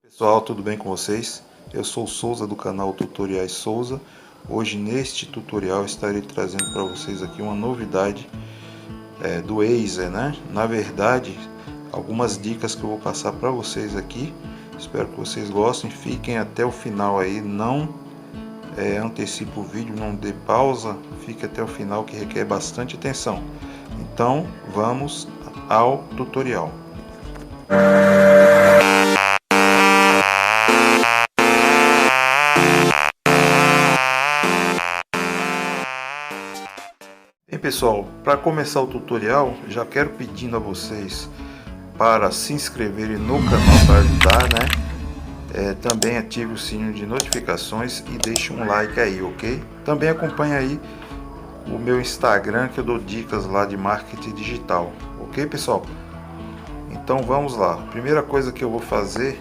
Pessoal, tudo bem com vocês? Eu sou o Souza do canal Tutoriais Souza. Hoje neste tutorial estarei trazendo para vocês aqui uma novidade do Waze, né? Na verdade, algumas dicas que eu vou passar para vocês aqui. Espero que vocês gostem, fiquem até o final aí, não antecipe o vídeo, não dê pausa, fique até o final que requer bastante atenção. Então, vamos ao tutorial. Bem pessoal, para começar o tutorial, já quero pedindo a vocês para se inscreverem no canal para ajudar, né? Também ative o sininho de notificações e deixe um like aí, ok? Também acompanhe aí o meu Instagram, que eu dou dicas lá de marketing digital, ok pessoal? Então vamos lá. Primeira coisa que eu vou fazer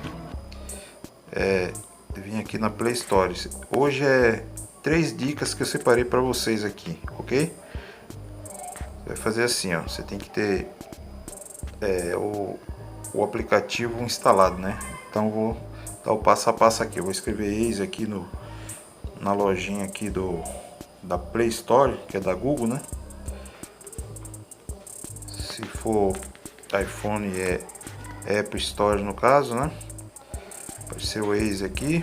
é vir aqui na Play Store. Hoje é 3 dicas que eu separei para vocês aqui, ok? Vai fazer assim, ó, você tem que ter o aplicativo instalado, né? Então vou dar o passo a passo aqui. Eu vou escrever Waze aqui na lojinha aqui da Play Store, que é da Google, né? Se for iPhone é Apple Store no caso, né? Pode ser o Waze aqui.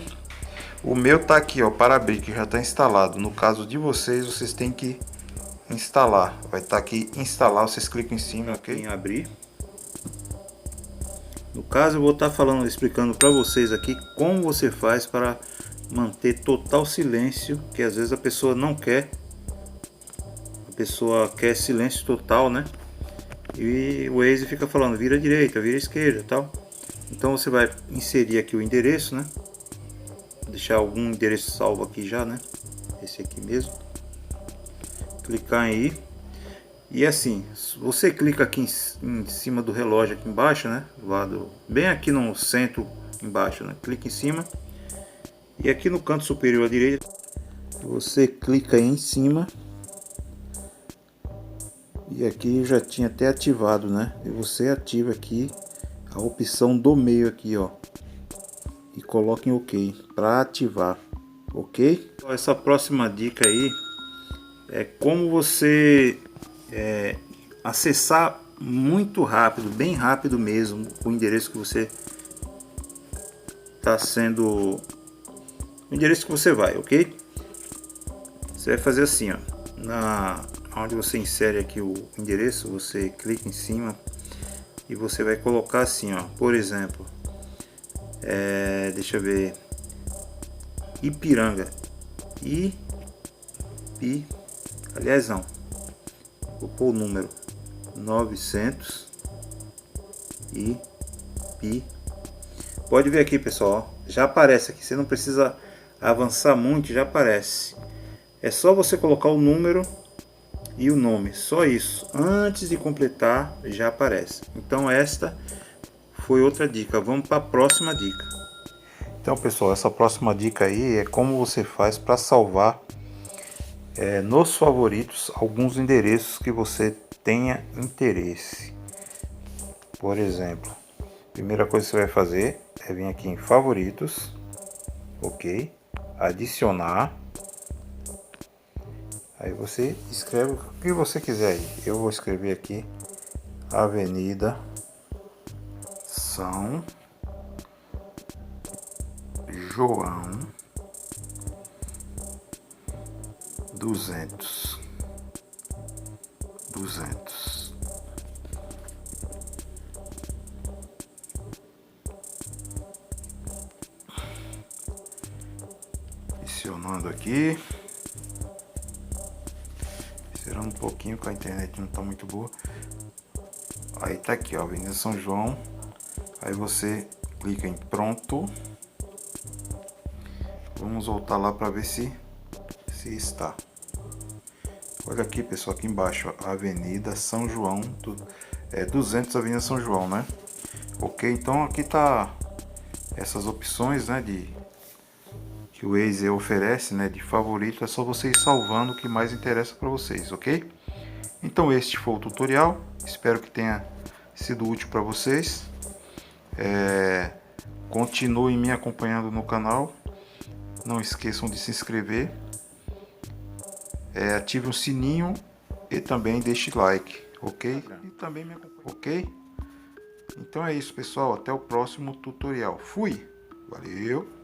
O meu tá aqui, ó, para abrir, que já está instalado. No caso de vocês têm que instalar. Vai estar aqui instalar, vocês clicam em cima, ok? Em abrir. No caso eu vou estar explicando para vocês aqui como você faz para manter total silêncio, que às vezes a pessoa não quer. A pessoa quer silêncio total, né? E o Waze fica falando vira à direita, vira à esquerda, tal. Então você vai inserir aqui o endereço, né? Vou deixar algum endereço salvo aqui já, né? Esse aqui mesmo. Clicar em ir. E assim, você clica aqui em cima do relógio aqui embaixo, né? Do lado, bem aqui no centro embaixo, né? Clica em cima. E aqui no canto superior à direita, você clica aí em cima. E aqui já tinha até ativado, né? E você ativa aqui a opção do meio aqui, ó. E coloca em OK para ativar, ok? Essa próxima dica aí é como você acessar muito rápido, bem rápido mesmo, o endereço que você está sendo, o endereço que você vai, ok? Você vai fazer assim, ó, onde você insere aqui o endereço, você clica em cima e você vai colocar assim, ó, por exemplo, deixa eu ver, Ipiranga, aliás não, vou pôr o número 900 e pi. Pode ver aqui pessoal, já aparece aqui, você não precisa avançar muito, já aparece. É só você colocar o número e o nome, só isso. Antes de completar já aparece. Então esta foi outra dica. Vamos para a próxima dica. Então pessoal, essa próxima dica aí é como você faz para salvar nos favoritos alguns endereços que você tenha interesse. Por exemplo, a primeira coisa que você vai fazer é vir aqui em favoritos, ok, adicionar. Aí você escreve o que você quiser aí. Eu vou escrever aqui Avenida São João 200. Adicionando aqui. Esperando um pouquinho, que a internet não está muito boa. Aí tá aqui, ó, Avenida São João. Aí você clica em pronto. Vamos voltar lá para ver se está. Olha aqui pessoal, aqui embaixo, ó, Avenida São João, 200 Avenida São João, né? Ok, então aqui tá essas opções, né, que o Waze oferece, né, de favorito. É só você ir salvando o que mais interessa para vocês, ok? Então este foi o tutorial, espero que tenha sido útil para vocês. Continuem me acompanhando no canal. Não esqueçam de se inscrever. Ative o sininho e também deixe like, ok? E também me acompanhe, ok? Então é isso, pessoal. Até o próximo tutorial. Fui! Valeu!